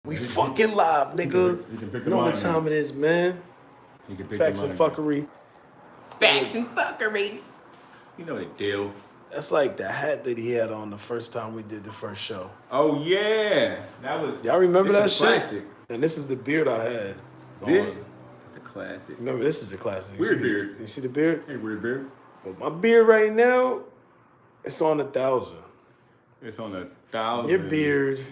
We fucking live, nigga. You know what time it is, man. Facts and Fuckery. Facts and Fuckery. You know the deal. That's like the hat that he had on the first time we did the first show. Oh yeah, that was. Y'all remember that shit? Classic. And this is the beard I had. This is a classic. Remember, this is a classic. Weird beard. You see the beard? Hey, weird beard. Well, my beard right now, it's on 1,000. It's on 1,000. Your beard.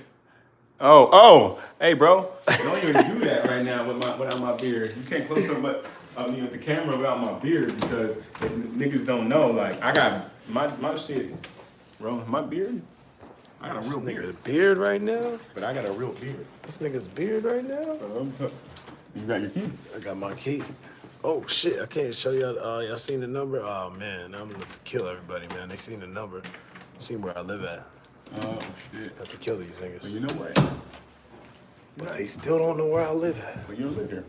Oh, hey, bro. Don't even do that right now without my beard. You can't close up with the camera without my beard because niggas don't know. Like, I got my shit, bro. My beard. I got a real beard. Beard right now? But I got a real beard. This nigga's beard right now? You got your key? I got my key. Oh shit! I can't show y'all. Y'all seen the number? Oh man, I'm gonna kill everybody, man. They seen the number. Seen where I live at. Oh shit! Have to kill these niggas. Well, you know what? But they still don't know where I live at. Well, you don't live here.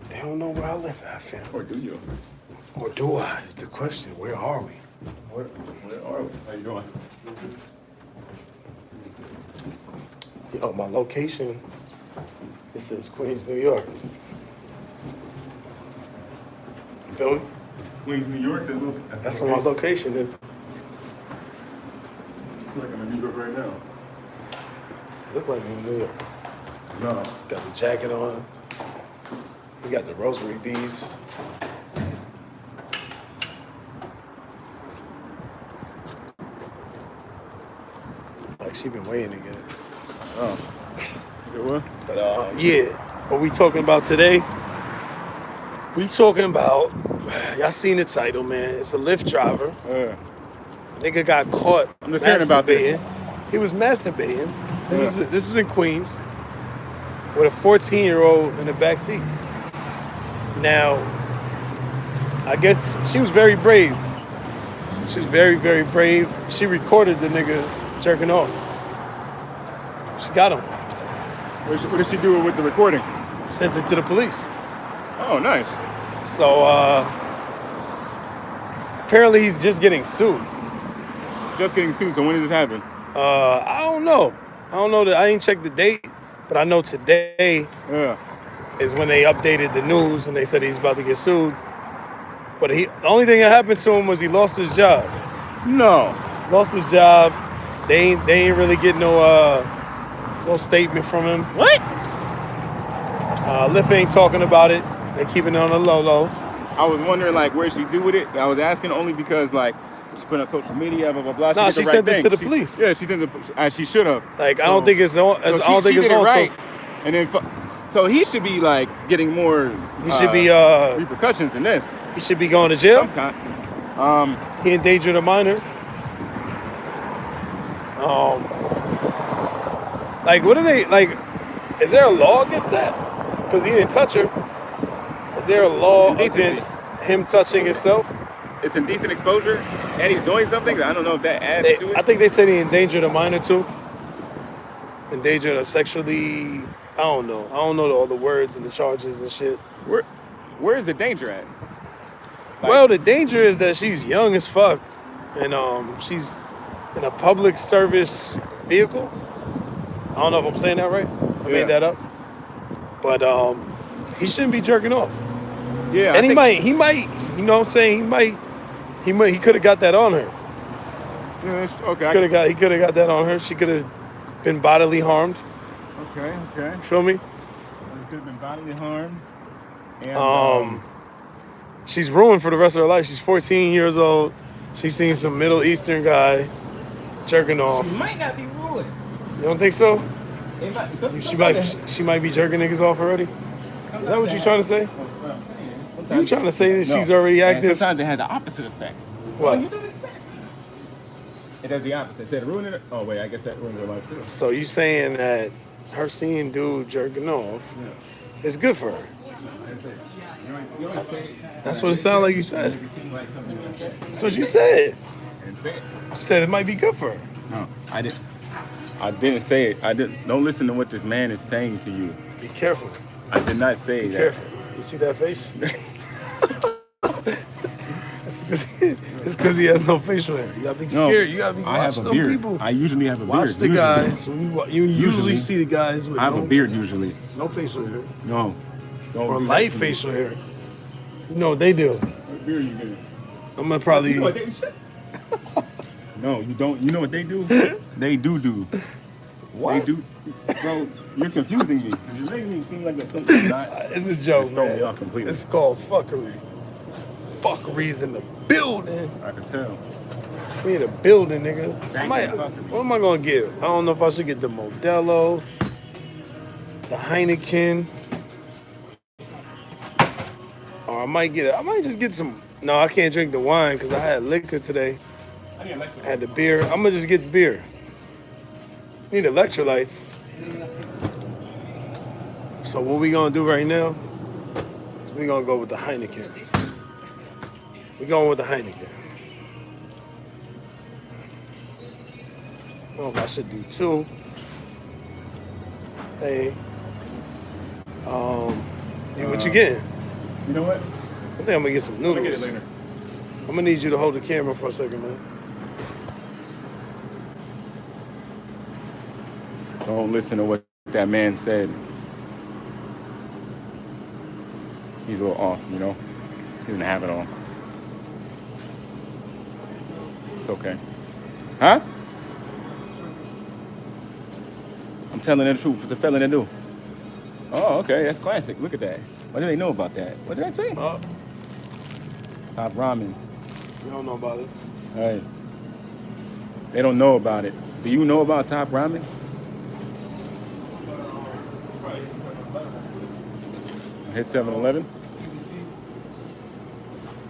They don't know where I live at, fam. Or do you? Or do I? Is the question. Where are we? Where are we? How you doing? Yo, my location. It says Queens, New York. You feel me? Queens, New York. That's where my location is. I feel like I'm in New York right now. Look like I'm in New York. No. Got the jacket on. We got the rosary beads. Like she been waiting to get it. Oh. What? But yeah, what we talking about today? We talking about, y'all seen the title, man. It's a Lyft driver. Nigga got caught. I'm just hearing about this. He was masturbating. This is in Queens with a 14-year-old in the back seat. Now, I guess she was very brave. She was very, very brave. She recorded the nigga jerking off. She got him. What did she do with the recording? Sent it to the police. Oh, nice. So, apparently he's just getting sued. Just getting sued, so when does this happen? I don't know. I ain't checked the date, but I know today is when they updated the news and they said he's about to get sued. But the only thing that happened to him was he lost his job. No. Lost his job. They ain't really getting no statement from him. What? Lyft ain't talking about it. They keeping it on the low. I was wondering like where she do with it. I was asking only because like she put on social media, blah blah blah. No, she sent it to the police. Yeah, she sent it, as she should have. Like I don't think it's on. I don't think it's on. Right. And then, so he should be like getting more. He should be repercussions in this. He should be going to jail. Some kind. He endangered a minor. Like what are they like? Is there a law against that? Because he didn't touch her. Is there a law against him touching himself? It's indecent exposure, and he's doing something. I don't know if that adds to it. I think they said he endangered a minor too. Endangered a sexually. I don't know all the words and the charges and shit. Where is the danger at? Like, well, the danger is that she's young as fuck, and she's in a public service vehicle. I don't know if I'm saying that right. I made that up. But he shouldn't be jerking off. Yeah. And he might, you know what I'm saying? He could have got that on her. Yeah, okay. He could have got that on her. She could have been bodily harmed. Okay. You feel me? She could have been bodily harmed. And, she's ruined for the rest of her life. She's 14 years old. She's seen some Middle Eastern guy jerking off. She might not be ruined. You don't think so? She might be jerking niggas off already? Is that what you're trying to say? You trying to say that she's already active? And sometimes it has the opposite effect. What? You don't expect. It does the opposite. Instead of ruining it, oh wait, I guess that ruins her life too. So you saying that her seeing dude jerking off is good for her? That's what it sounded like you said. That's what you said. You said it might be good for her. No, I didn't. I didn't say it. I didn't. Don't listen to what this man is saying to you. Be careful. I did not say that. Be careful. You see that face? It's because he has no facial hair. You gotta be scared. You gotta be I have watching a them beard. people. I usually have a beard. Watch the usually. guys. You usually see the guys with I have a beard usually. no facial hair. No. Don't Or do that light to me. facial hair. You know what they do. What beard you getting? I'm gonna probably. You know what they No, you don't. You know what they do? They do. What? They do. Bro, you're confusing me. You're making me seem like that's something not. It's a joke, It's throwing man. me off completely. It's called fuckery. Fuckery's in the building. I can tell. We in the building, nigga. Thank What am I gonna get? I don't know if I should get the Modelo, the Heineken, or I might just get some. No, I can't drink the wine because I had liquor today. I had the beer. I'm gonna just get the beer. Need electrolytes. So what we gonna do right now is we gonna go with the Heineken. We going with the Heineken. I don't know if I should do 2. Hey. What you getting? You know what? I think I'm gonna get some I'm noodles. gonna get it later. I'm gonna need you to hold the camera for a second, man. Don't listen to what that man said. He's a little off, you know? He doesn't have it all. It's okay. Huh? I'm telling the truth. It's a felon to do. Oh, okay. That's classic. Look at that. What do they know about that? What did I say? Top ramen. You don't know about it. Hey. They don't know about it. Do you know about Top Ramen? Hit 7-Eleven.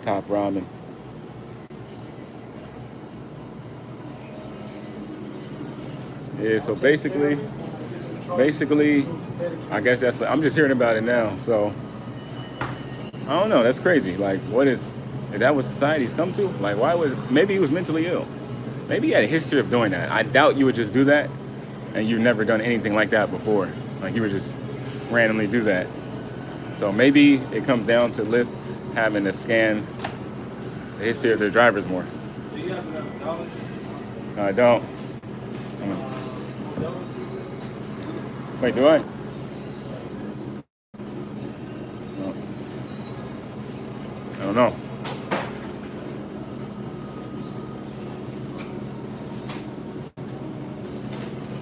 Top Ramen. Yeah, so basically, I guess that's what, I'm just hearing about it now, so I don't know, that's crazy. Like, is that what society's come to? Like, maybe he was mentally ill. Maybe he had a history of doing that. I doubt you would just do that, and you've never done anything like that before. Like, you would just randomly do that. So maybe it comes down to Lyft having to scan the history of their drivers more. Do you have enough knowledge? I don't. Wait, do I? No. I don't know.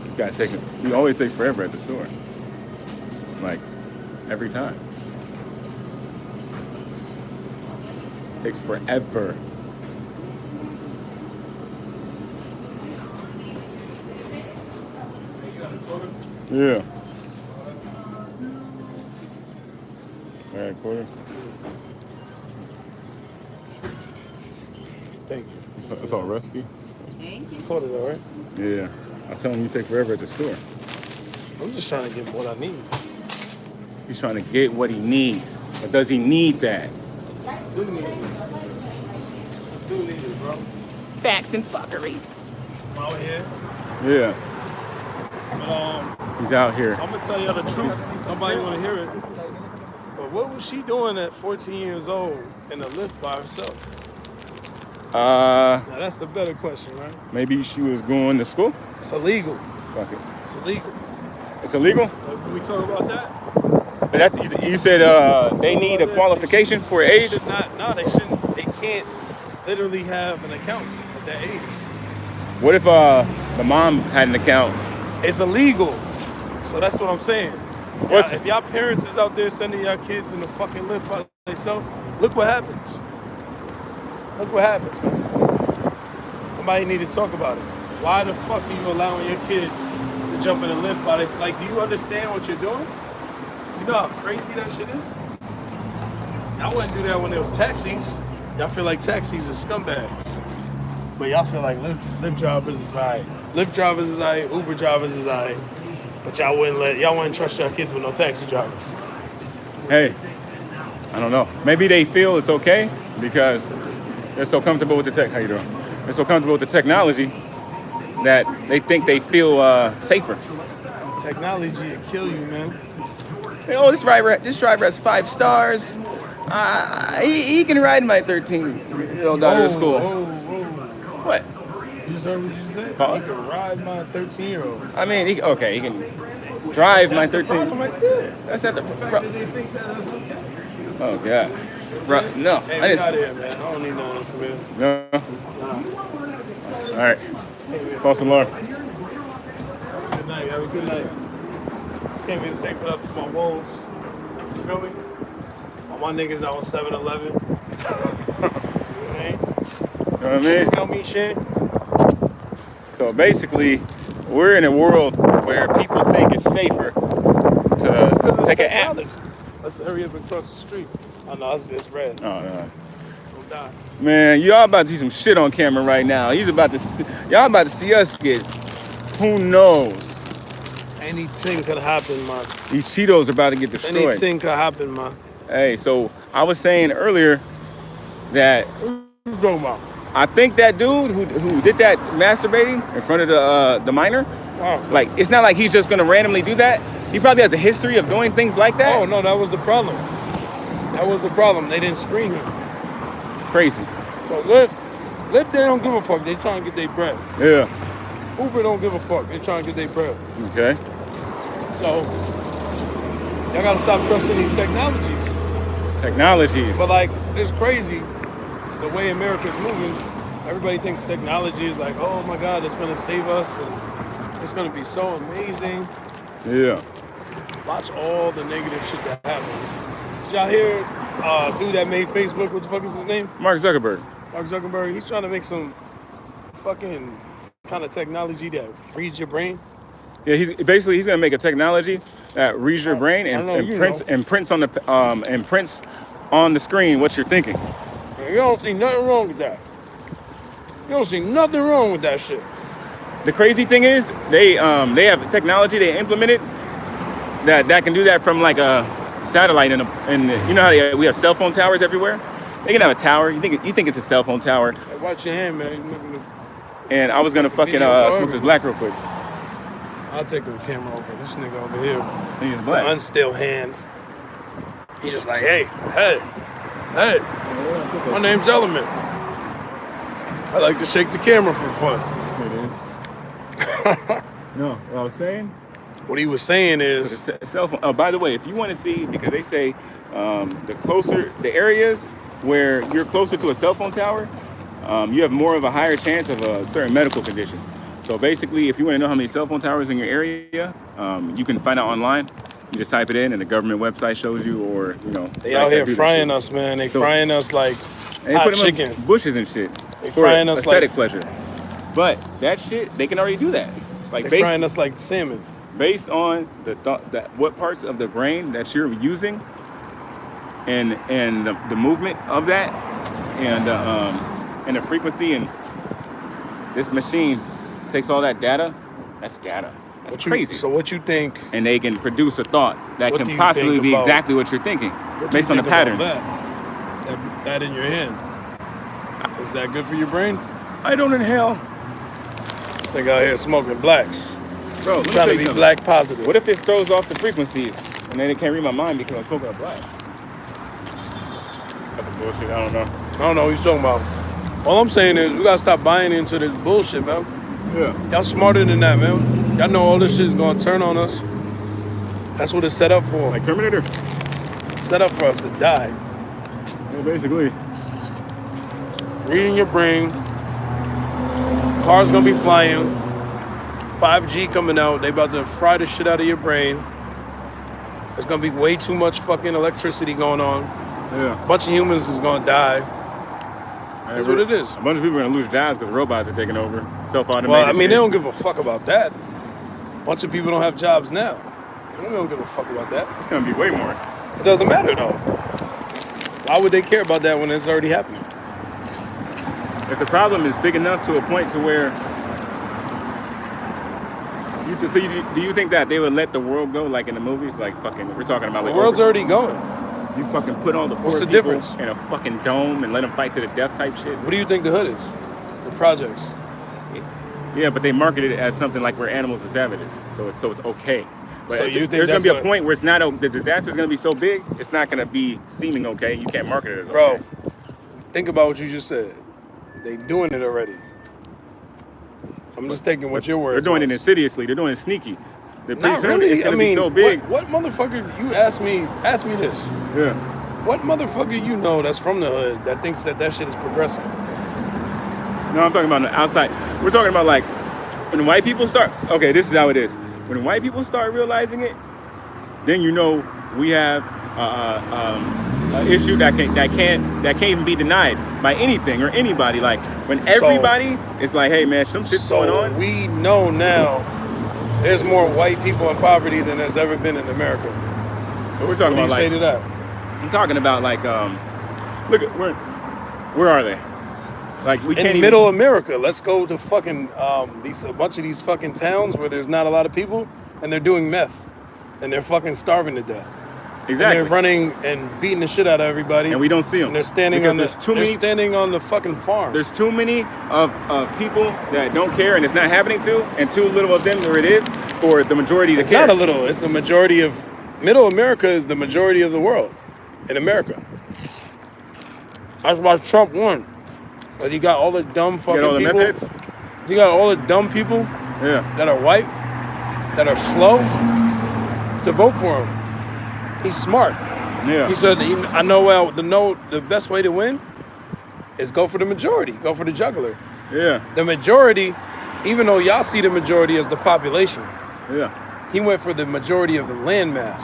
This guy's taking, he always takes forever at the store. Like, every time. Takes forever. Yeah. All right, quarter. Thank you. It's all rusty. It's a quarter though, right? Yeah. I was telling him you take forever at the store. I'm just trying to get what I need. He's trying to get what he needs. But does he need that? Do need it. Do need it, bro. Facts and fuckery. I'm out here. Yeah. But, He's out here. so I'm gonna tell you the truth. Nobody wanna hear it. But what was she doing at 14 years old in a Lyft by herself? Now that's the better question, right? Maybe she was going to school? It's illegal. Fuck it. It's illegal. It's illegal? Can we talk about that? But that's, you said they need a qualification for age? They should not. No, they shouldn't. They can't literally have an account at that age. What if the mom had an account? It's illegal. So that's what I'm saying. What's If y'all parents is out there sending y'all kids in the fucking Lyft by themselves, look what happens. Look what happens, man. Somebody need to talk about it. Why the fuck are you allowing your kid to jump in a Lyft by themselves? Like, do you understand what you're doing? You know how crazy that shit is? Y'all wouldn't do that when there was taxis. Y'all feel like taxis are scumbags. But y'all feel like Lyft drivers is alright. Lyft drivers is alright, Uber drivers is alright. But y'all wouldn't trust your kids with no taxi drivers. Hey, I don't know. Maybe they feel it's okay because they're so comfortable with the tech. How you doing? They're so comfortable with the technology that they think they feel safer. Technology will kill you, man. Oh, this driver has 5 stars. He can ride my 13-year-old daughter to school. What? You just heard what you said? Pause. He can ride my 13-year-old. I mean, he can drive my That's the 13. problem right there. That's not the fact bro. that they think that is okay. Oh god, bro, no. Hey, I we out didn't. here, man. I don't need nothing from you. No. Nah. All right. False alarm. Good night. Have a good night. Just came here to say what up to my wolves. You feel me? All my niggas out on 7-Eleven. You know what I mean? You know what I mean? You know me, Shane? So basically, we're in a world where people think it's safer to take an app. Let's hurry up and cross the street. Oh no, it's red. Oh no. Don't die. Man, y'all about to see some shit on camera right now. Y'all about to see us get, who knows? Anything could happen, man. These Cheetos are about to get destroyed. Anything could happen, man. Hey, so I was saying earlier that What you talking about? I think that dude who did that masturbating in front of the minor, Oh. like it's not like he's just gonna randomly do that. He probably has a history of doing things like that. Oh no, that was the problem. That was the problem. They didn't screen him. Crazy. So Lyft, they don't give a fuck. They trying to get their bread. Yeah. Uber don't give a fuck. They trying to get their bread. Okay. So y'all gotta stop trusting these technologies. Technologies. But like, it's crazy the way America's moving. Everybody thinks technology is like, oh my God, it's gonna save us and it's gonna be so amazing. Yeah. Watch all the negative shit that happens. Did y'all hear dude that made Facebook? What the fuck is his name? Mark Zuckerberg. Mark Zuckerberg. He's trying to make some fucking kind of technology that reads your brain. Yeah, he's gonna make a technology that reads your brain and prints on the screen what you're thinking. You don't see nothing wrong with that. You don't see nothing wrong with that shit. The crazy thing is they have technology they implemented that can do that from like a satellite and you know how we have cell phone towers everywhere. They can have a tower. You think it's a cell phone tower. Hey, watch your hand, man. And I was gonna fucking smoke this black real quick. I'll take the camera over. This nigga over here, He's the black. unstill hand. He's just like, hey. My name's Element. I like to shake the camera for fun. It is. No, what I was saying. What he was saying is, So the cell phone. Oh, by the way, if you want to see, because they say the areas where you're closer to a cell phone tower, you have more of a higher chance of a certain medical condition. So basically, if you want to know how many cell phone towers in your area, you can find out online. You just type it in, and the government website shows you, or they out here frying us, man. They frying us like they hot put them chicken. in bushes and shit. They for frying us aesthetic like pleasure. But that shit, they can already do that. Like they frying us like salmon. based on the thought that what parts of the brain that you're using and the movement of that and the frequency, and this machine takes all that data. That's data. That's crazy. So what you think? And they can produce a thought that What do can you possibly think be about- exactly what you're thinking What do you based on the think about patterns. That in your hand. Is that good for your brain? I don't inhale. Nigga out here smoking blacks. Bro, let me Trying tell to you be something. black positive. What if this throws off the frequencies and then it can't read my mind because I'm smoking a black? That's some bullshit. I don't know. I don't know what you're talking about. All I'm saying is we gotta stop buying into this bullshit, man. Yeah. Y'all smarter than that, man. Y'all know all this shit's gonna turn on us. That's what it's set up for. Like Terminator? Set up for us to die. Yeah, basically. Reading your brain. Cars gonna be flying. 5G coming out. They about to fry the shit out of your brain. There's gonna be way too much fucking electricity going on. Yeah. A bunch of humans is gonna die. That's what it is. A bunch of people are gonna lose jobs because robots are taking over. Self-automated. Well, I mean, shit. they don't give a fuck about that. A bunch of people don't have jobs now. They don't give a fuck about that. It's gonna be way more. It doesn't matter though. Why would they care about that when it's already happening? If the problem is big enough to a point to where do you think that they would let the world go like in the movies? Like fucking, we're talking about The like world's already going. you fucking put all the poor What's the people difference? in a fucking dome and let them fight to the death type shit. What do you think the hood is? The projects. Yeah, but they marketed it as something like we're animals and savages, so it's okay. But So you think there's gonna that's be a point where it's not the disaster's gonna be so big, it's not gonna be seeming okay. You can't market it as bro, okay. think about what you just said. They doing it already. I'm just taking what your words. They're doing it was. insidiously. They're doing it sneaky. They're pretty Not soon really. it's gonna be so big. What motherfucker? You ask me this. Yeah. What motherfucker you know that's from the hood that thinks that shit is progressive? No, I'm talking about on the outside. We're talking about like when white people start. Okay, this is how it is. When white people start realizing it, then you know we have an issue that can't even be denied by anything or anybody. Like when everybody is like, "Hey man, some shit's going on." We know now there's more white people in poverty than there's ever been in America. But we're talking What do about you like. say to that? I'm talking about like look at where are they? Like we can't In middle America, let's go to fucking a bunch of these fucking towns where there's not a lot of people and they're doing meth and they're fucking starving to death. Exactly. And they're running and beating the shit out of everybody. And we don't see them. And they're standing because standing on the fucking farm. There's too many of people that don't care and it's not happening to, and too little of them where it is for the majority to care. It's not a little. It's a majority of middle America is the majority of the world in America. That's why Trump won. But you got all the dumb fucking all the people. meth heads? You got all the dumb people that are white, that are slow to vote for him. He's smart. Yeah. He said, I know the best way to win is go for the majority, go for the juggler. Yeah. The majority, even though y'all see the majority as the population, Yeah. he went for the majority of the land mass.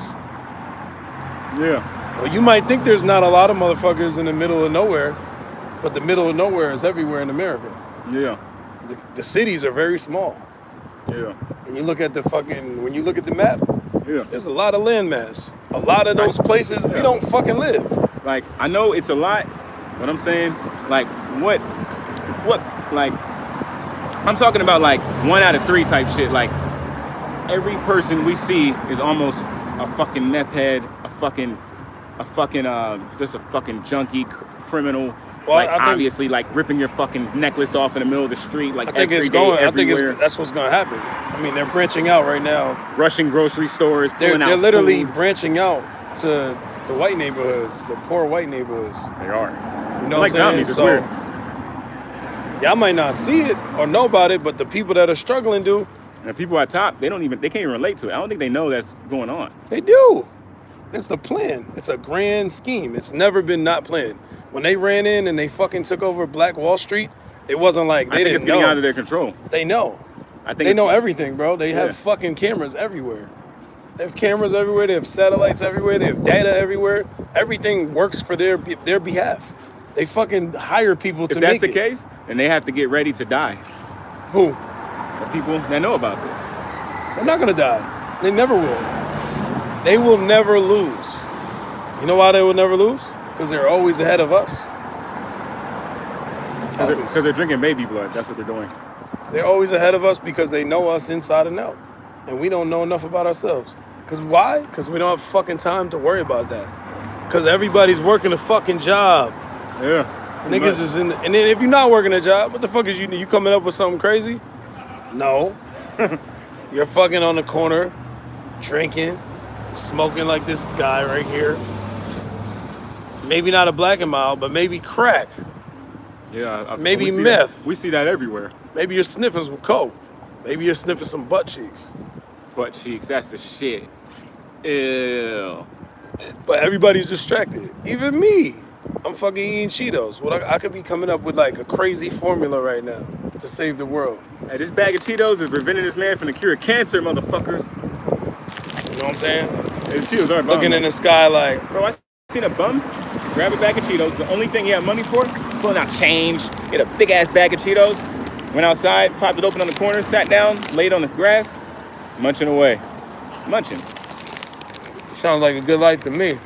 Yeah. Well, you might think there's not a lot of motherfuckers in the middle of nowhere, but the middle of nowhere is everywhere in America. Yeah. The cities are very small. Yeah. When you look at the map, Yeah. there's a lot of land mass. A lot of those places we don't fucking live. Like I know it's a lot, but I'm saying like what like I'm talking about like 1 out of 3 type shit. Like every person we see is almost a fucking meth head, a fucking just a fucking junkie criminal. Well, like I think, obviously like ripping your fucking necklace off in the middle of the street like I think every it's day, going. everywhere. I think that's what's going to happen. I mean, they're branching out right now. Rushing grocery stores, They're pulling out literally food. branching out to the white neighborhoods, the poor white neighborhoods. They are. You know Like what I'm zombies, saying? it's weird. Y'all might not see it or know about it, but the people that are struggling do. And people at top, they can't even relate to it. I don't think they know that's going on. They do. It's the plan. It's a grand scheme. It's never been not planned. When they ran in and they fucking took over Black Wall Street, it wasn't like they I think didn't it's getting know. out of their control. They know. I think They know everything, bro. They have Yeah. fucking cameras everywhere. They have cameras everywhere. They have satellites everywhere. They have data everywhere. Everything works for their behalf. They fucking hire people to If make that's the it. case, then they have to get ready to die. Who? The people that know about this. They're not gonna die. They never will. They will never lose. You know why they will never lose? Because they're always ahead of us. Because they're drinking baby blood. That's what they're doing. They're always ahead of us because they know us inside and out. And we don't know enough about ourselves. Because why? Because we don't have fucking time to worry about that. Because everybody's working a fucking job. Yeah. Niggas is in and then if you're not working a job, what the fuck is you coming up with something crazy? No. You're fucking on the corner, drinking, smoking like this guy right here. Maybe not a Black and Mild, but maybe crack. Yeah. Maybe we see meth. That. We see that everywhere. Maybe you're sniffing some coke. Maybe you're sniffing some butt cheeks. Butt cheeks. That's the shit. Ew. But everybody's distracted. Even me. I'm fucking eating Cheetos. Well, I could be coming up with like a crazy formula right now to save the world. Hey, this bag of Cheetos is preventing this man from the cure of cancer, motherfuckers. You know what I'm saying? Hey, the Cheetos are bomb. Looking in the sky like, Bro, I seen a bum grab a bag of Cheetos. The only thing he had money for, pulling out change, get a big ass bag of Cheetos, went outside, popped it open on the corner, sat down, laid on the grass, munching away. Munching. sounds like a good life to me.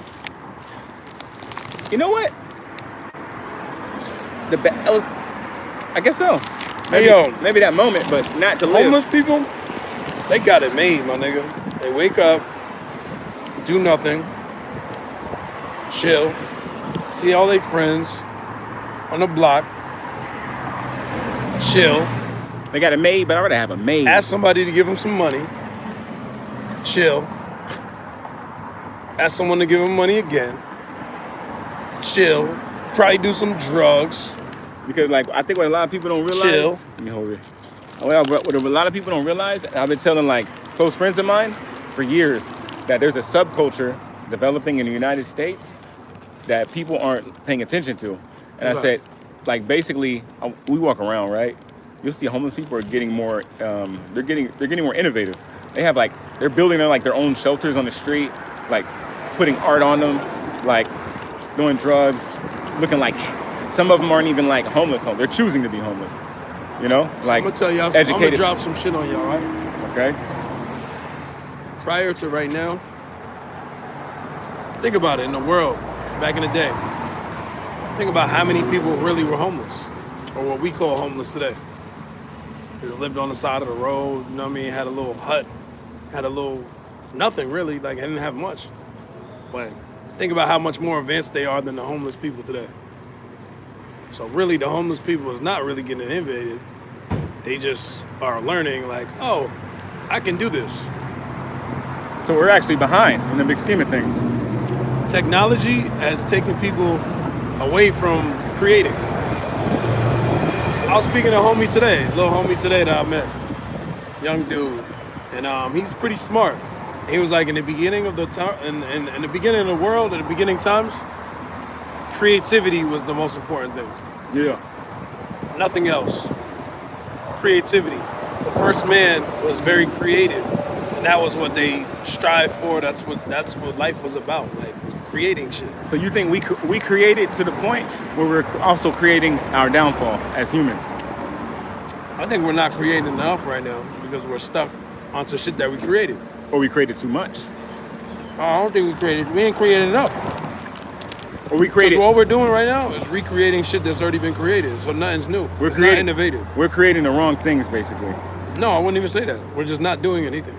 You know what? I guess so. Maybe, Hey, yo. maybe that moment, but not to live. Homeless people, they got it made, my nigga. They wake up, do nothing, chill, see all their friends on the block, chill, They got it made, but I'd rather have a maid. ask somebody to give them some money, chill, ask someone to give him money again, chill, probably do some drugs, Because like I think what a lot of people don't realize. chill. Let me hold it. What a lot of people don't realize, and I've been telling like close friends of mine for years, that there's a subculture developing in the United States that people aren't paying attention to. And I said, like basically, we walk around, right? You'll see homeless people are getting more. They're getting more innovative. They have they're building their own shelters on the street, like putting art on them, like doing drugs, looking like some of them aren't even like homeless. They're choosing to be homeless. You know, So I'm gonna tell y'all. I'm gonna drop some shit on y'all, right? Okay. Prior to right now, think about it in the world back in the day. Think about how many people really were homeless, or what we call homeless today. They just lived on the side of the road. You know what I mean? Had a little hut, had a little nothing really. Like, didn't have much. But think about how much more advanced they are than the homeless people today. So really, the homeless people is not really getting invaded. They just are learning, like, oh, I can do this. So we're actually behind in the big scheme of things. Technology has taken people away from creating. I was speaking to a homie today, little homie today that I met, young dude, and he's pretty smart. He was like, in the beginning of the time, in the beginning of the world, at the beginning times, creativity was the most important thing. Yeah. Nothing else. Creativity. The first man was very creative, and that was what they strived for. That's what life was about, like creating shit. So you think we created to the point where we're also creating our downfall as humans? I think we're not creating enough right now because we're stuck onto shit that we created. Or we created too much? I don't think we ain't created enough. Or we created. What we're doing right now is recreating shit that's already been created, so nothing's new. It's not innovative. We're creating the wrong things, basically. No, I wouldn't even say that. We're just not doing anything.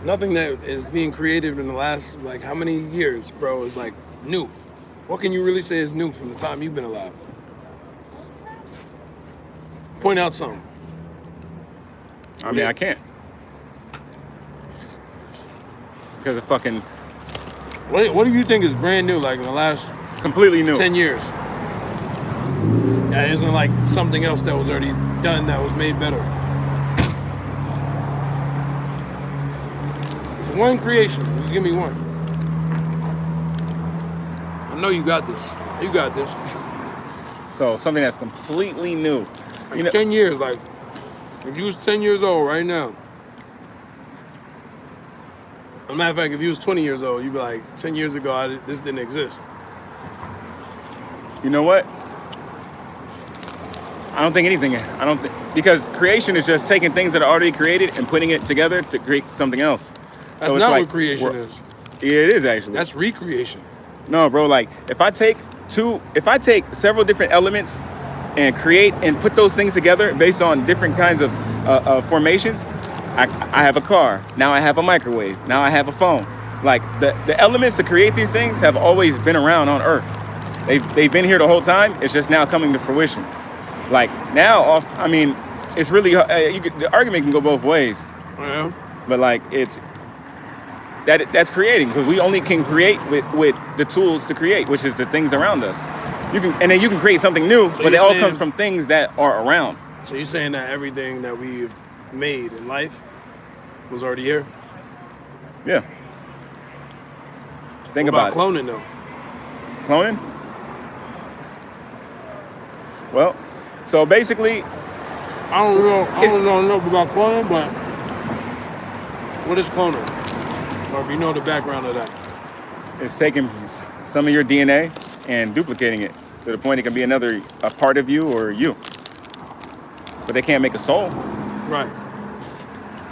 Nothing that is being created in the last, like, how many years, bro, is, like, new. What can you really say is new from the time you've been alive? Point out something. I mean, I can't. Because of fucking... What do you think is brand new, like, in the last... Completely new. 10 years? That isn't, like, something else that was already done that was made better. One creation. Just give me one. I know you got this. You got this. So something that's completely new. Like 10 years, like, if you was 10 years old right now. As a matter of fact, if you was 20 years old, you'd be like, 10 years ago, this didn't exist. You know what? I don't think anything. Because creation is just taking things that are already created and putting it together to create something else. That's so not what creation is. Yeah, it is actually. That's recreation. No, bro. Like if I take several different elements and create and put those things together based on different kinds of formations, I have a car. Now I have a microwave. Now I have a phone. Like the elements to create these things have always been around on Earth. They've been here the whole time. It's just now coming to fruition. Like now, I mean, it's really the argument can go both ways. Yeah. But like that's creating, because we only can create with the tools to create, which is the things around us. And then you can create something new, but it all comes from things that are around. So you're saying that everything that we've made in life was already here? Yeah. Think about cloning though. Cloning? Well, so basically, I don't know enough about cloning, but what is cloning? Or if you know the background of that. it's taking some of your DNA and duplicating it to the point it can be a part of you or you. But they can't make a soul. Right.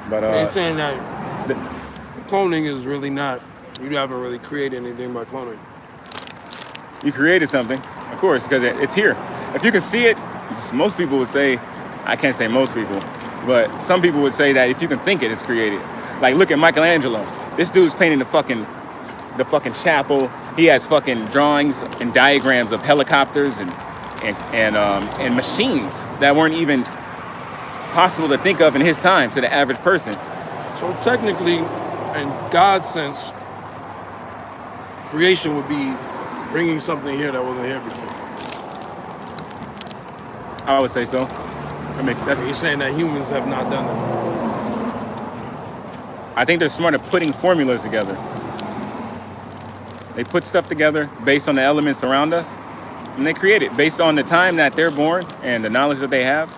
But so you're saying that cloning is really not, you haven't really created anything by cloning. You created something, of course, because it's here. If you can see it, most people would say, I can't say most people, but some people would say that if you can think it, it's created. Like, look at Michelangelo. This dude's painting the fucking chapel. He has fucking drawings and diagrams of helicopters and machines that weren't even possible to think of in his time to the average person. So technically, in God's sense, creation would be bringing something here that wasn't here before. I would say so. You're saying that humans have not done that. I think they're smart at putting formulas together. They put stuff together based on the elements around us, and they create it based on the time that they're born and the knowledge that they have.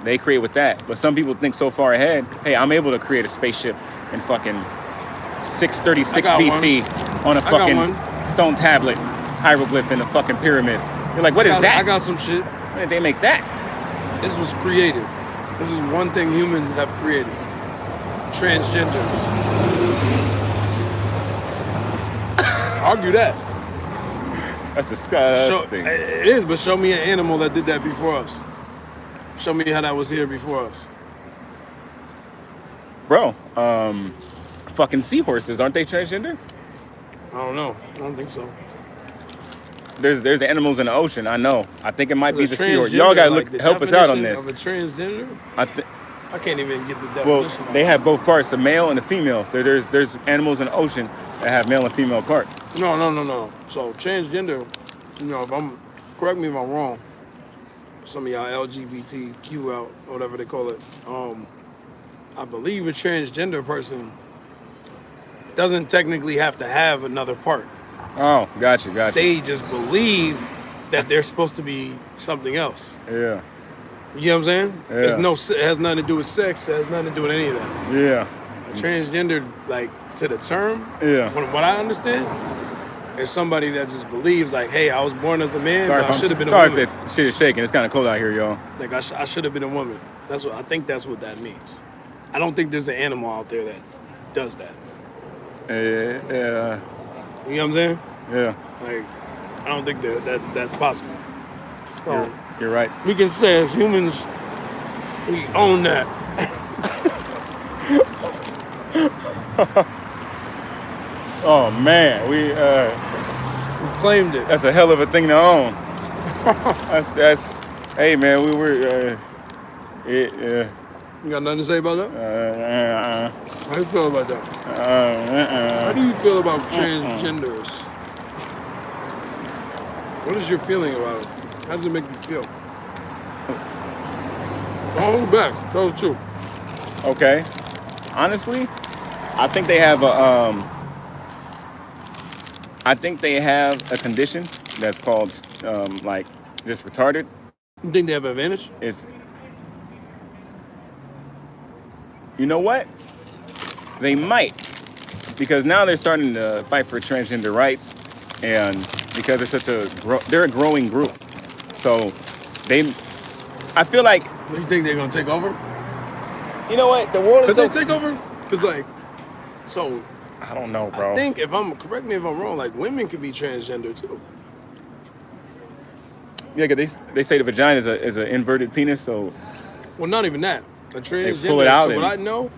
They create with that. But some people think so far ahead, hey, I'm able to create a spaceship in fucking 636 BC on a fucking stone tablet, hieroglyph in a fucking pyramid. You're like, what is that? I got some shit. When did they make that? This was created. This is one thing humans have created. Transgenders. Argue that. That's disgusting. It is, but show me an animal that did that before us. Show me how that was here before us. Bro, fucking seahorses, aren't they transgender? I don't know. I don't think so. There's animals in the ocean, I know. I think it might be the seahorse. Y'all gotta help us out on this. Of a transgender? I can't even get the definition. Well, they have both parts, the male and the female. So there's animals in the ocean that have male and female parts. No. So transgender, correct me if I'm wrong. Some of y'all LGBTQ out, whatever they call it. I believe a transgender person doesn't technically have to have another part. Oh, gotcha. They just believe that they're supposed to be something else. Yeah. You know what I'm saying? Yeah. It has nothing to do with sex. It has nothing to do with any of that. Yeah. Transgender, like, to the term, yeah. From what I understand, is somebody that just believes, like, hey, I was born as a man, but I should have been a woman. Sorry if that shit is shaking. It's kind of cold out here, y'all. Like, I should have been a woman. I think that's what that means. I don't think there's an animal out there that does that. Yeah. You know what I'm saying? Yeah. Like, I don't think that's possible. So, you're right. We can say as humans, we own that. Oh man, we claimed it. That's a hell of a thing to own. that's. Hey man, we were. You got nothing to say about that? How do you feel about that? How do you feel about transgenders? What is your feeling about it? How does it make you feel? Don't hold back. Tell the truth. Okay. Honestly, I think they have a condition that's called like just retarded. You think they have an advantage? You know what? They might, because now they're starting to fight for transgender rights, and because they're a growing group, so I feel like. Do you think they're gonna take over? You know what? The world is. Could they take over? Because I don't know, bro. I think correct me if I'm wrong. Like women could be transgender too. Yeah, because they say the vagina is an inverted penis, so. Well, not even that. A transgender. They pull it out. So what I know,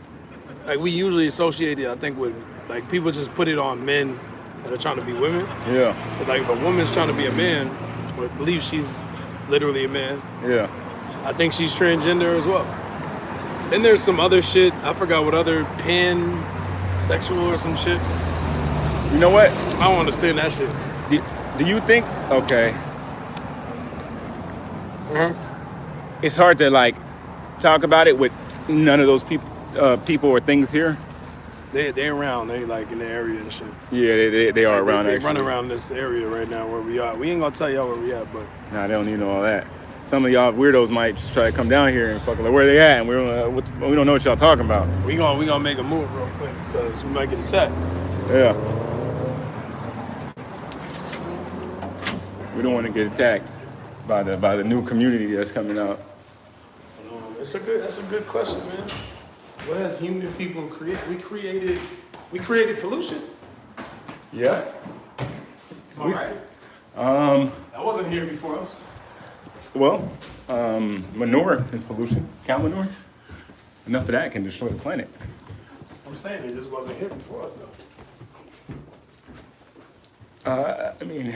like we usually associate it, I think, with like people just put it on men that are trying to be women. Yeah. But like if a woman's trying to be a man, or believes she's literally a man. Yeah. I think she's transgender as well. Then there's some other shit. I forgot what other pansexual or some shit. You know what? I don't understand that shit. Do you think? Okay. It's hard to like talk about it with none of those people or things here. They're around. They like in the area and shit. Yeah, they are around. They run around this area right now where we are. We ain't gonna tell y'all where we at, but nah, they don't need to know all that. Some of y'all weirdos might just try to come down here and fucking like, where they at? And we don't know what y'all talking about. We gonna make a move real quick because we might get attacked. Yeah. We don't want to get attacked by the new community that's coming out. That's a good question, man. What has human people created? We created pollution. Yeah. All right. That wasn't here before us. Well, manure is pollution. Cow manure. Enough of that can destroy the planet. I'm saying it just wasn't here before us, though. I mean,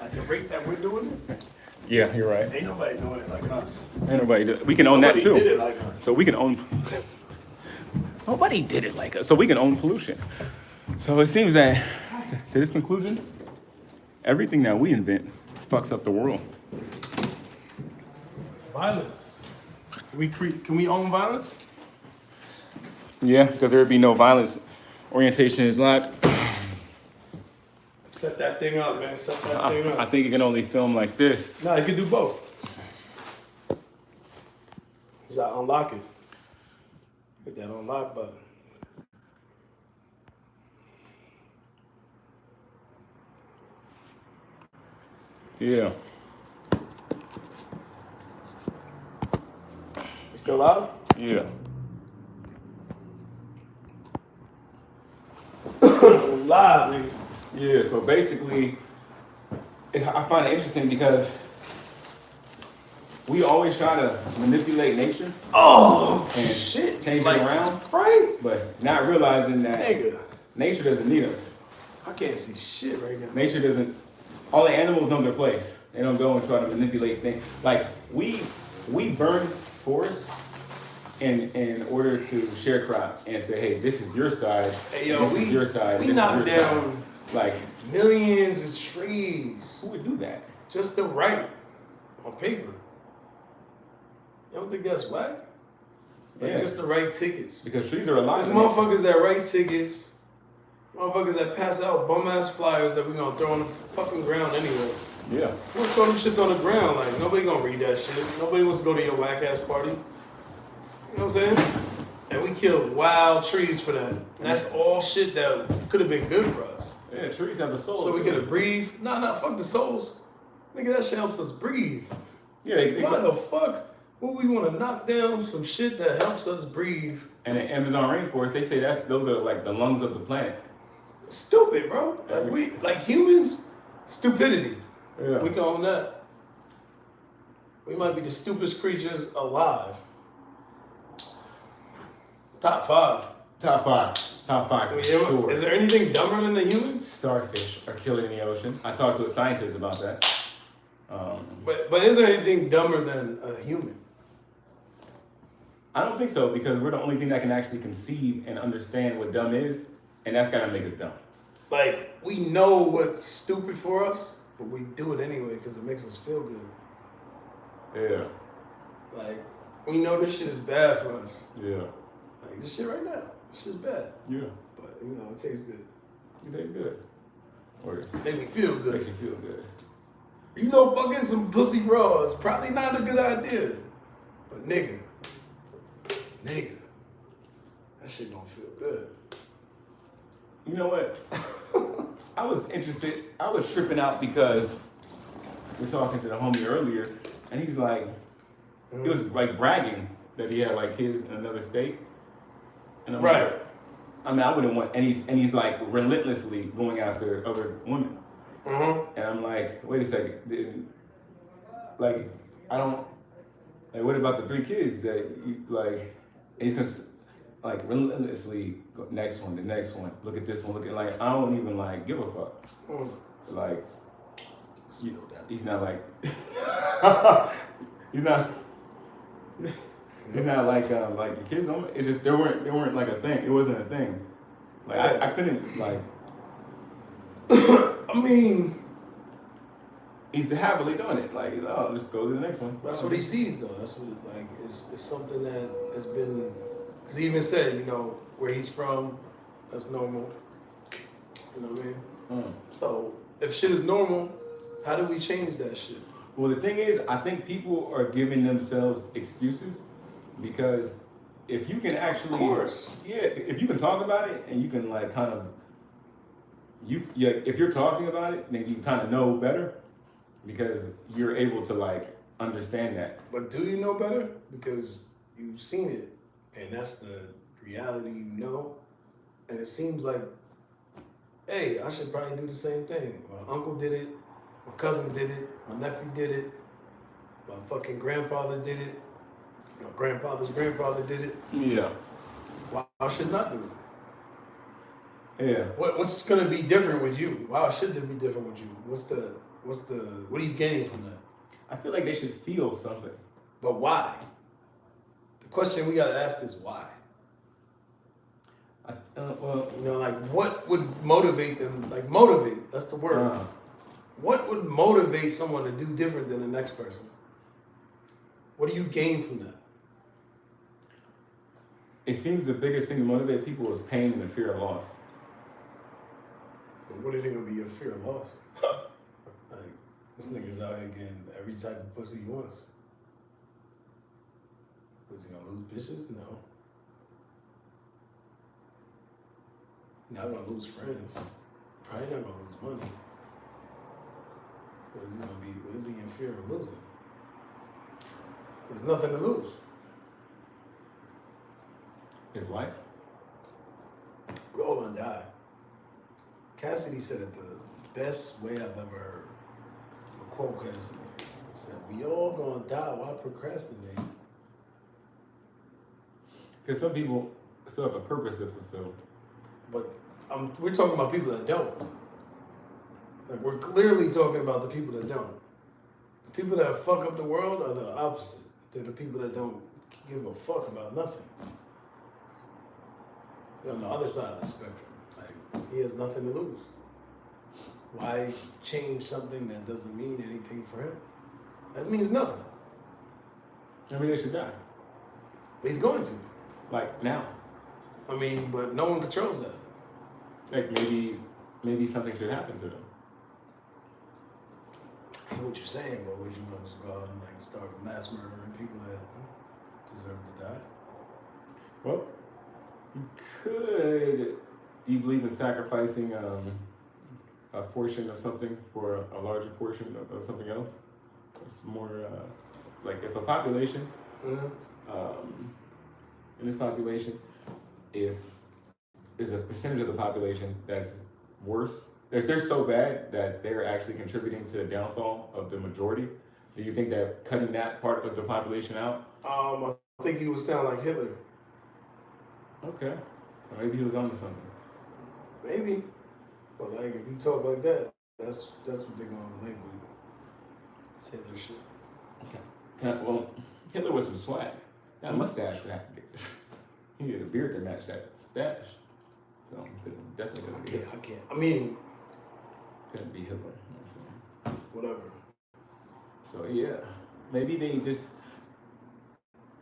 at the rate that we're doing it. Yeah, you're right. Ain't nobody doing it like us. Ain't nobody we can own that too. Did it like us. So we can own. Nobody did it like us. So we can own pollution. So it seems that, to this conclusion, everything that we invent fucks up the world. Violence. Can we own violence? Yeah, because there would be no violence. Orientation is not. Set that thing up, man. Set that thing up. I think it can only film like this. No, you can do both. You gotta unlock it. Hit that unlock button. Yeah. You still live? Yeah. We live, nigga. Yeah, so basically, I find it interesting because we always try to manipulate nature. Oh, and shit. Change it Lights around. is bright. But not realizing that Nigga. nature doesn't need us. I can't see shit right now. Nature doesn't, all the animals know their place. They don't go and try to manipulate things. Like, we burn forests in order to sharecrop and say, hey, this is your side, Hey, yo, this is your side, we this knocked is your down side. Like, millions of trees. who would do that? Just to write on paper. You don't think that's whack? Like, Yeah. just to write tickets. Because trees are alive. There's motherfuckers that write tickets, motherfuckers that pass out bum-ass flyers that we gonna throw on the fucking ground anyway. Yeah. We're gonna throw them shits on the ground, like, nobody gonna read that shit. Nobody wants to go to your whack-ass party. You know what I'm saying? And we killed wild trees for that. And that's all shit that could have been good for us. Yeah, trees have a soul. So we could have breathed. Nah, fuck the souls. Nigga, that shit helps us breathe. Yeah, they Why the fuck would we want to knock down some shit that helps us breathe? and the Amazon rainforest, they say that those are like the lungs of the planet. Stupid, bro. Like humans, stupidity. Yeah. We can own that. We might be the stupidest creatures alive. Top five. Top five. Top five. I mean, For sure. is there anything dumber than the humans? Starfish are killing the ocean. I talked to a scientist about that. But is there anything dumber than a human? I don't think so, because we're the only thing that can actually conceive and understand what dumb is, and that's gotta make us dumb. Like, we know what's stupid for us, but we do it anyway because it makes us feel good. Yeah. Like, we know this shit is bad for us. Yeah. Like, this shit right now, this shit's bad. Yeah. But, you know, it tastes good. It tastes good. Or Make me feel makes good. you feel good. You know, fucking some pussy raw is probably not a good idea. But nigga, that shit don't feel good. You know what? I was tripping out because we're talking to the homie earlier, and he's like, he was like bragging that he had like kids in another state. And I'm Right. like, I mean, I wouldn't want, and he's like relentlessly going after other women. And I'm like, wait a second, like, I don't, like, what about the 3 kids that you, like, and he's gonna, like, relentlessly go, next one, the next one, look at this one, look at, like, I don't even, like, give a fuck. Like, he's not like, he's not like the kids don't, it just, they weren't like a thing, it wasn't a thing. Like, I couldn't, like, I mean, he's happily doing it. Like, oh, let's go to the next one. that's what he sees, though. That's what, like, it's something that has been, because he even said, you know, where he's from, that's normal. You know what I mean? So, if shit is normal, how do we change that shit? Well, the thing is, I think people are giving themselves excuses because if you can actually, Of course. yeah, if you can talk about it and you can like kind of, if you're talking about it, then you kind of know better because you're able to like understand that. But do you know better? Because you've seen it, and that's the reality you know. And it seems like, hey, I should probably do the same thing. My uncle did it, my cousin did it, my nephew did it, my fucking grandfather did it, my grandfather's grandfather did it. Yeah. Why I should not do it? Yeah. What's gonna be different with you? Why should there be different with you? What are you gaining from that? I feel like they should feel something. But why? The question we gotta ask is why. Well, You know, like what would motivate them? Like motivate, that's the word. What would motivate someone to do different than the next person? What do you gain from that? it seems the biggest thing to motivate people is pain and the fear of loss. But what are they gonna be your fear of loss? Like, this nigga's out here getting every type of pussy he wants. Was he gonna lose bitches? No. Not gonna lose friends. Probably not gonna lose money. What is he gonna be? What is he in fear of losing? There's nothing to lose. His life? We're all gonna die. Cassidy said it the best way I've ever heard. A quote Cassidy said, "We all gonna die. Why procrastinate?" Because some people still have a purpose to fulfill. But we're talking about people that don't. Like, we're clearly talking about the people that don't. The people that fuck up the world are the opposite. They're the people that don't give a fuck about nothing. They're on the other side of the spectrum. Like, he has nothing to lose. Why change something that doesn't mean anything for him? That means nothing. Maybe they should die. But he's going to. Like now. I mean, but no one controls that. Like maybe something should happen to them. I hear what you're saying, but would you want to just go out and like start mass murdering people that deserve to die? Well, you could. Do you believe in sacrificing a portion of something for a larger portion of something else? It's more like if a population, in this population, if there's a percentage of the population that's worse, they're so bad that they're actually contributing to the downfall of the majority. Do you think that cutting that part of the population out? I think you would sound like Hitler. Okay, so maybe he was onto something. Maybe, but like if you talk like that, that's what they're gonna label you. It's Hitler shit. Okay. Well, Hitler was some swag. That mustache would have to get. He needed a beard to match that stash. So definitely couldn't be. I can't. I mean, couldn't be Hitler. Whatever. So yeah, maybe they just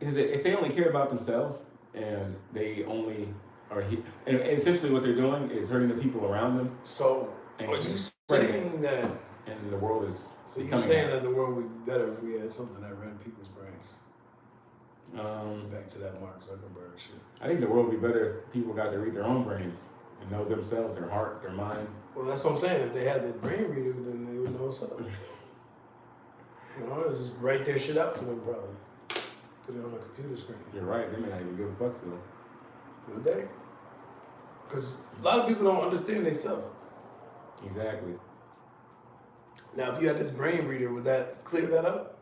because if they only care about themselves and they only are and essentially what they're doing is hurting the people around them. So are you saying that? And the world is. So you're saying that the world would be better if we had something that read people's brains? Back to that Mark Zuckerberg shit. I think the world would be better if people got to read their own brains and know themselves, their heart, their mind. Well, that's what I'm saying. If they had the brain reader, then they would know something. You know, just write their shit out for them, probably. Put it on a computer screen. You're right. They may not even give a fuck still. Would they? Because a lot of people don't understand themselves. Exactly. Now, if you had this brain reader, would that clear that up?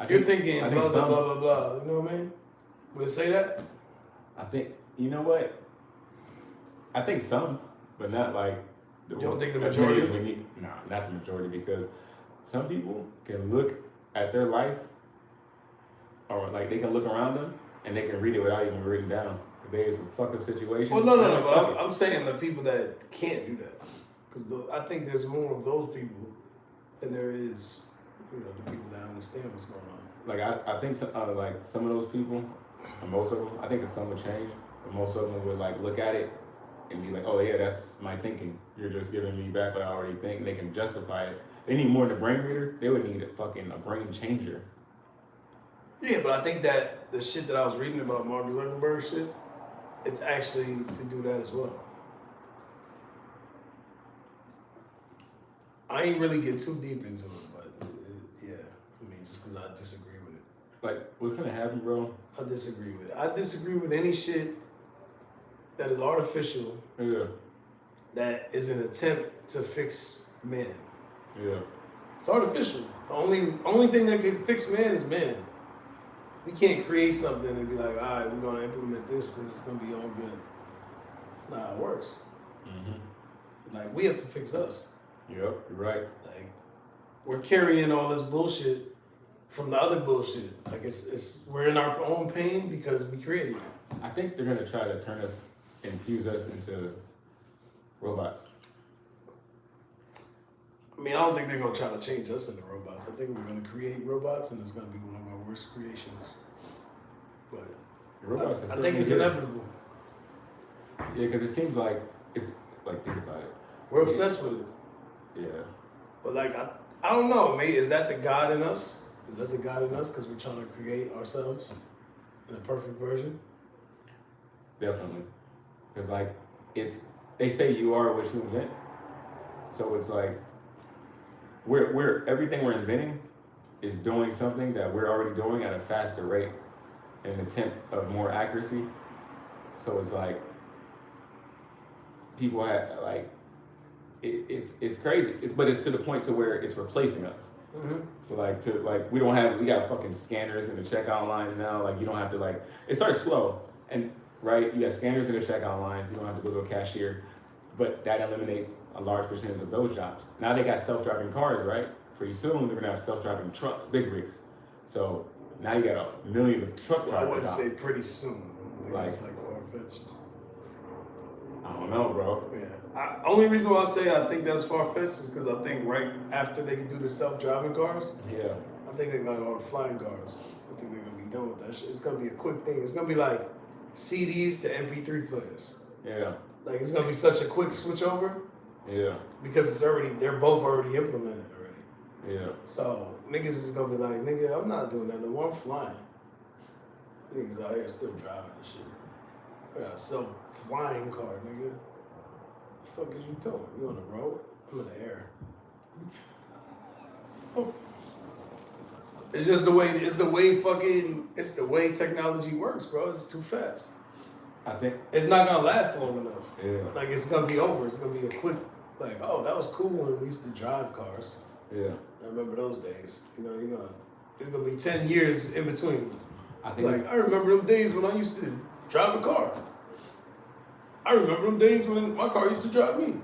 You're thinking blah, blah, blah, blah, blah. You know what I mean? Would it say that? I think, you know what? I think some, but not like... You don't think the majority? No, not the majority, because some people can look at their life, or like they can look around them, and they can read it without even written down. If there's some fucked up situations. Well, no, but I'm saying the people that can't do that. Because I think there's more of those people than there is, you know, the people that understand what's going on. Like I think some of those people, or most of them, I think some would change, but most of them would like look at it and be like, oh yeah, that's my thinking. You're just giving me back what I already think. And they can justify it. They need more than a brain reader. They would need a brain changer. Yeah, but I think that the shit that I was reading about Mark Zuckerberg shit, it's actually to do that as well. I ain't really get too deep into it, but yeah, I mean, just because I disagree with it. Like, what's gonna happen, bro? I disagree with it. I disagree with any shit that is artificial. Yeah. That is an attempt to fix men. Yeah. It's artificial. The only thing that can fix man is man. We can't create something and be like, all right, we're gonna implement this and it's gonna be all good. It's not how it works. Mm-hmm. Like, we have to fix us. Yep, you're right. Like, we're carrying all this bullshit from the other bullshit. Like, it's we're in our own pain because we created it. I think they're gonna try to turn us infuse us into robots? I mean, I don't think they're gonna try to change us into robots. I think we're gonna create robots, and it's gonna be one of our worst creations. But Robots I think it's inevitable. Yeah, because it seems like think about it. We're obsessed with it. Yeah. But like, I don't know, mate. Is that the God in us? Is that the God in us? Because we're trying to create ourselves in a perfect version. Definitely. Because like they say you are what you invent. So it's like we're everything we're inventing is doing something that we're already doing at a faster rate in an attempt of more accuracy. So it's like people have like it's crazy. But it's to the point to where it's replacing us. Mm-hmm. So we got fucking scanners in the checkout lines now. Like you don't have to it starts slow and right. You got scanners in the checkout lines. You don't have to go to a cashier, but that eliminates a large percentage of those jobs. Now they got self-driving cars, right? Pretty soon they're gonna have self-driving trucks, big rigs. So now you got millions of truck drivers. I wouldn't out. say pretty soon. I think it's far-fetched. I don't know, bro. Yeah. Only reason why I say I think that's far-fetched is because I think right after they can do the self-driving cars, Yeah. I think they're gonna go to flying cars. I think they're gonna be done with that shit. It's gonna be a quick thing. It's gonna be like CDs to MP3 players. Yeah. Like it's gonna be such a quick switch over. Yeah. Because they're both already implemented already. Yeah. So niggas is gonna be like, nigga, I'm not doing that no more. I'm flying. Niggas out here still driving and shit. I got a self-flying car, nigga. What the fuck is you doing? You on the road? I'm in the air. It's just the way technology works, bro. It's too fast. I think It's not gonna last long enough. Yeah. Like it's gonna be over. It's gonna be a quick, like, oh, that was cool when we used to drive cars. Yeah. I remember those days. It's gonna be 10 years in between. I think Like I remember them days when I used to drive a car. I remember them days when my car used to drive me.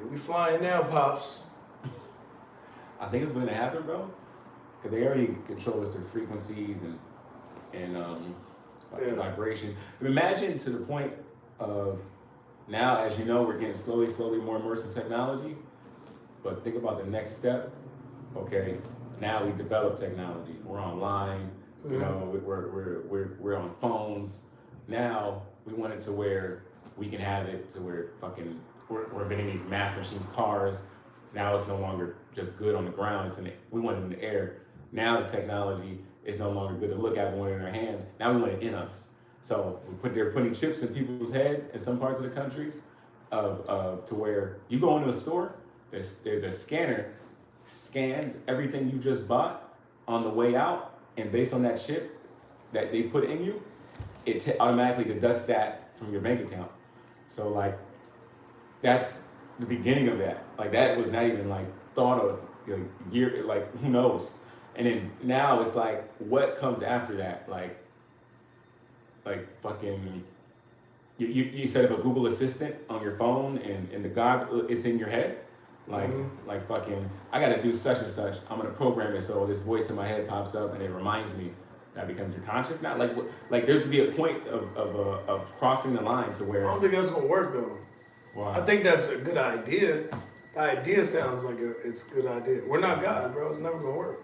We flying now, pops. I think it's gonna happen, bro. Cause they already control us through frequencies and vibration. Imagine to the point of now, as you know, we're getting slowly more immersive technology. But think about the next step. Okay, now we develop technology. We're online. Mm-hmm. You know, we're on phones. Now we want it to where we can have it to where we're inventing these mass machines, cars. Now it's no longer just good on the ground. We want it in the air. Now the technology is no longer good to look at when we're in our hands. Now we want it in us. So they're putting chips in people's heads in some parts of the countries to where you go into a store, the scanner scans everything you just bought on the way out, and based on that chip that they put in you, it automatically deducts that from your bank account. So like, that's the beginning of that. Like that was not even like thought of year, like who knows? And then now it's like, what comes after that? Like fucking, you set up a Google Assistant on your phone and the it's in your head. Like fucking, I gotta do such and such. I'm gonna program it so this voice in my head pops up and it reminds me. That becomes your conscious. Not like there's to be a point of crossing the line to where. I don't think that's gonna work though. Wow. I think that's a good idea. The idea sounds like it's a good idea. We're not God, bro. It's never gonna work.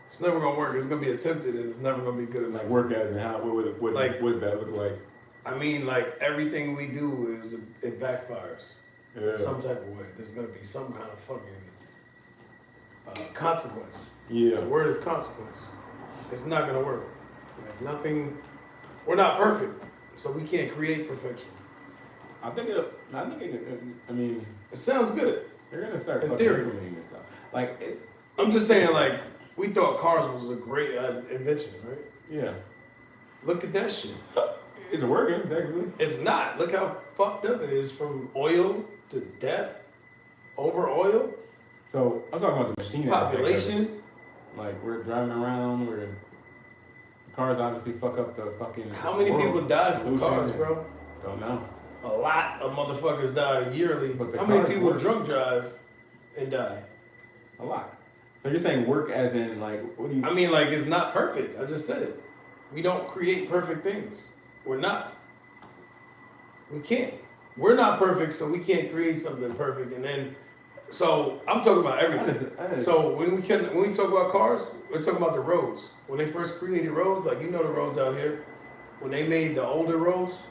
It's never gonna work. It's gonna be attempted and it's never gonna be good enough. Like work as in how? What does that look like? I mean, like everything we do it backfires in some type of way. There's gonna be some kind of fucking consequence. Yeah. The word is consequence. It's not gonna work. Like nothing. We're not perfect, so we can't create perfection. I mean, it sounds good. They're gonna start in fucking theory. implementing this stuff. Like I'm just saying, like we thought cars was a great invention, right? Yeah. Look at that shit. It's working, technically. It's not. Look how fucked up it is from oil to death, over oil. So I'm talking about the machine population. Like we're driving around, cars obviously fuck up the fucking. How many people die from cars, bro? Don't know. A lot of motherfuckers die yearly. But how many people drunk drive and die? A lot. So you're saying work as in like, what do you? I mean, like it's not perfect. I just said it. We don't create perfect things. We're not. We can't. We're not perfect, so we can't create something perfect. And then, so I'm talking about everything. So when we talk about cars, we're talking about the roads. When they first created roads, like the roads out here, when they made the older roads,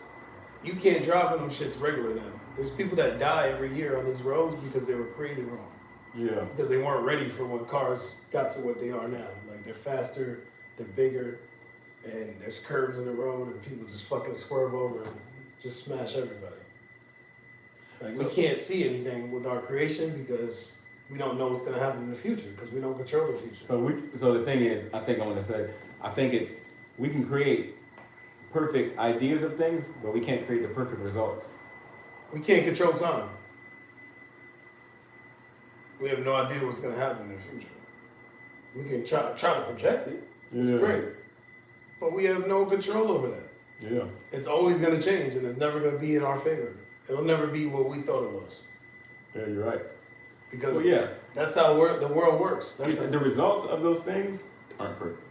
you can't drive on them shits regular now. There's people that die every year on these roads because they were created wrong. Yeah. Because they weren't ready for when cars got to what they are now. Like they're faster, they're bigger, and there's curves in the road, and people just fucking swerve over and just smash everybody. Like we can't see anything with our creation because we don't know what's gonna happen in the future because we don't control the future. So the thing is, I think we can create perfect ideas of things, but we can't create the perfect results. We can't control time. We have no idea what's gonna happen in the future. We can try to project it. It's great, but we have no control over that. Yeah. It's always gonna change, and it's never gonna be in our favor. It'll never be what we thought it was. Yeah, you're right. Because that's how the world works. The results of those things aren't perfect.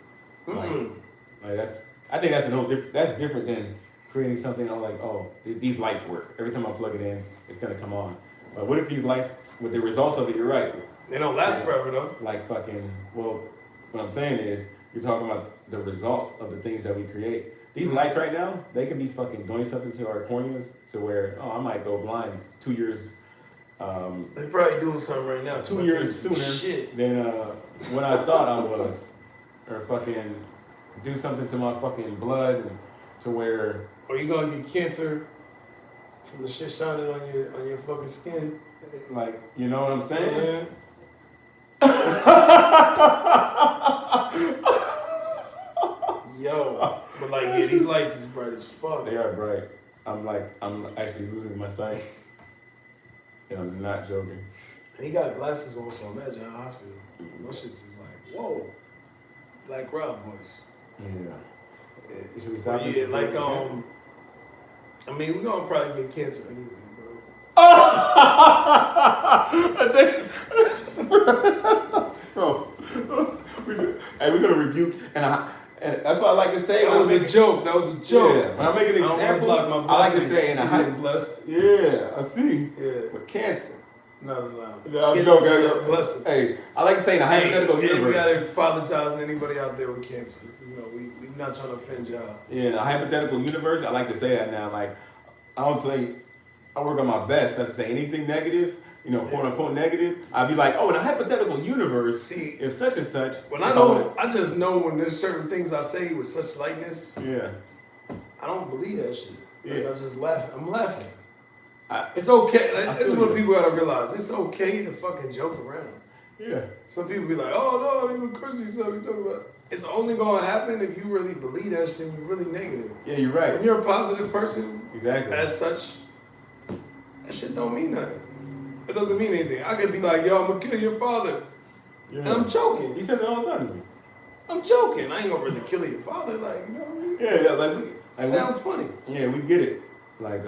I think that's that's different than creating something like, oh, these lights work. Every time I plug it in, it's gonna come on. But what if these lights, with the results of it, you're right. They don't last forever though. Like fucking, well, what I'm saying is, you're talking about the results of the things that we create. These lights right now, they can be fucking doing something to our corneas to where, I might go blind 2 years. They're probably doing something right now. 2 years sooner than what I thought I was. Or fucking do something to my fucking blood and to where... Or you gonna get cancer from the shit shining on your fucking skin. Like, you know what I'm saying? Yo, but like, these lights is bright as fuck. They are bright. I'm actually losing my sight. And I'm not joking. He got glasses on, so imagine how I feel. My shit's is like, whoa, Black Rob voice. Yeah. Should we stop? Yeah, like I mean, we're gonna probably get cancer anyway, bro. Hey, we're gonna rebuke and that's what I like to say. That was a joke. That was a joke. Yeah. When I make an example, I like to say in a high blessed. Yeah, I see. Yeah. With cancer. No. I'm joking. Blessing. Hey, I like to say in a hypothetical universe. We gotta apologize to anybody out there with cancer. We're not trying to offend y'all. Yeah, in a hypothetical universe, I like to say that now. Like, I don't say I work on my best not to say anything negative. Quote unquote negative. I'd be like, oh, in a hypothetical universe, see, if such and such. When I just know when there's certain things I say with such lightness. Yeah. I don't believe that shit. Yeah. I just laugh. I'm laughing. It's okay. That's what people gotta realize. It's okay to fucking joke around. Yeah. Some people be like, oh no, even Chrissy stuff you talking about. It's only gonna happen if you really believe that shit. You're really negative. Yeah, you're right. When you're a positive person, exactly. As such, that shit don't mean nothing. It doesn't mean anything. I could be like, yo, I'm gonna kill your father. Yeah. And I'm joking. He says it all the time to me. I'm joking. I ain't gonna really kill your father. Like, you know what I mean? Yeah, sounds funny. Yeah, we get it. Like,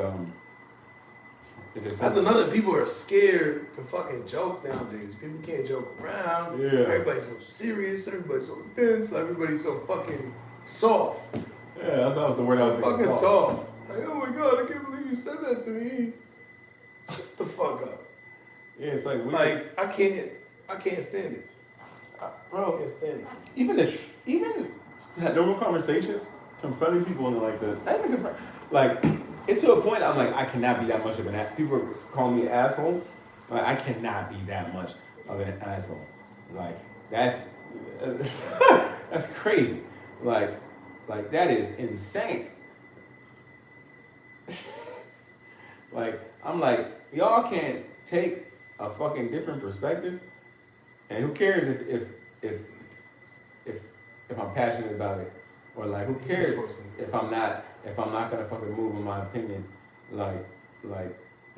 that's another, people are scared to fucking joke nowadays. People can't joke around. Yeah. Everybody's so serious. Everybody's so intense. Everybody's so fucking soft. Yeah, that's the word I was thinking. Fucking soft. Like, oh my God, I can't believe you said that to me. Shut the fuck up. Yeah, it's like I can't stand it. Bro, I can't stand it. Even normal conversations, confronting people and like that. Like, it's to a point I'm like, I cannot be that much of an asshole. People call me an asshole. Like, I cannot be that much of an asshole. Like, that's that's crazy. Like that is insane. Like, I'm like, y'all can't take a fucking different perspective, and who cares if I'm passionate about it, or like, who cares if I'm not gonna fucking move in my opinion. Like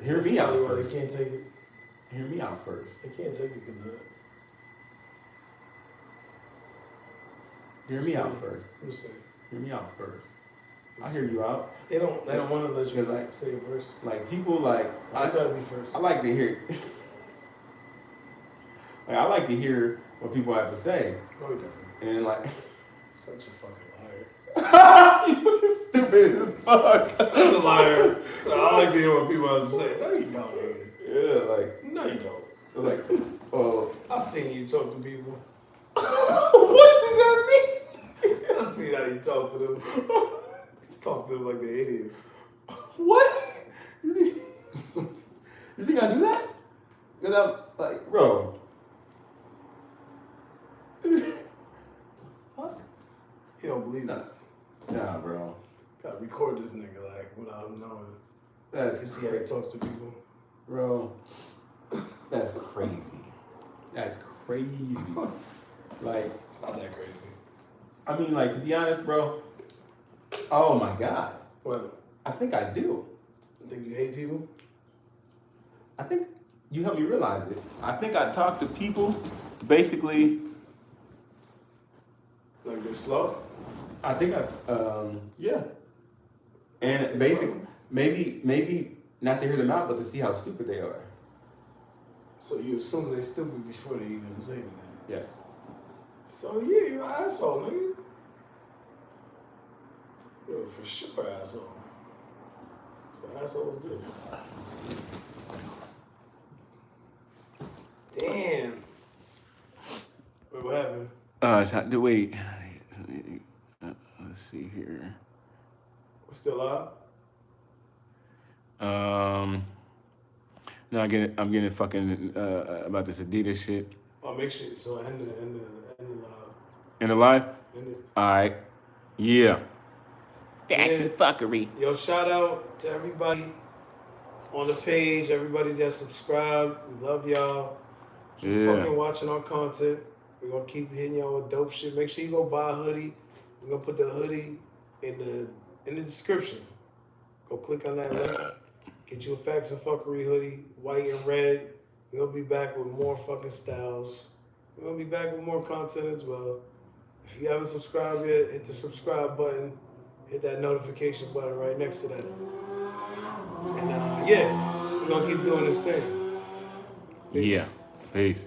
hear me out first. They can't take it. Hear me out first. They can't take it because of that. Hear me out first. Hear me out first. I hear you out. They don't want to let you say it first. Like, people like, I gotta be first. I like to hear. I like to hear what people have to say. No, he doesn't. And like, such a fucking liar. You fucking stupid as fuck. Such a liar. I like to hear what people have to say. No, you don't, nigga. Yeah, like, No, you don't. like, oh. I've seen you talk to people. What does that mean? I've seen how you talk to them. You talk to them like they're idiots. What? You think I do that? Because I'm like, bro. Fuck? You don't believe that. Nah, bro. Gotta record this nigga like without him knowing. That's So you see how he talks to people. Bro, that's crazy. That's crazy. Like, It's not that crazy. I mean, like, to be honest, bro. Oh my God. What? I think I do. You think you hate people? I think you helped me realize it. I think I talk to people basically. Like they're slow? I think yeah. And basically, maybe not to hear them out, but to see how stupid they are. So you assume they're stupid before they even say anything? Yes. So yeah, you're an asshole, nigga. You're for sure an asshole. What assholes do. Damn. Wait, what happened? Wait. Let's see here. We're still out? No, I'm getting fucking about this Adidas shit. Oh, make sure. So end the live. In the live? End it. All right. Yeah. Facts Yeah. and fuckery. Yo, shout out to everybody on the page, everybody that subscribed. We love y'all. Keep fucking watching our content. We're gonna keep hitting y'all with dope shit. Make sure you go buy a hoodie. We're gonna put the hoodie in the description. Go click on that link. Get you a Facts and Fuckery hoodie, white and red. We're gonna be back with more fucking styles. We're gonna be back with more content as well. If you haven't subscribed yet, hit the subscribe button. Hit that notification button right next to that. And yeah, we're gonna keep doing this thing. Peace. Yeah. Peace.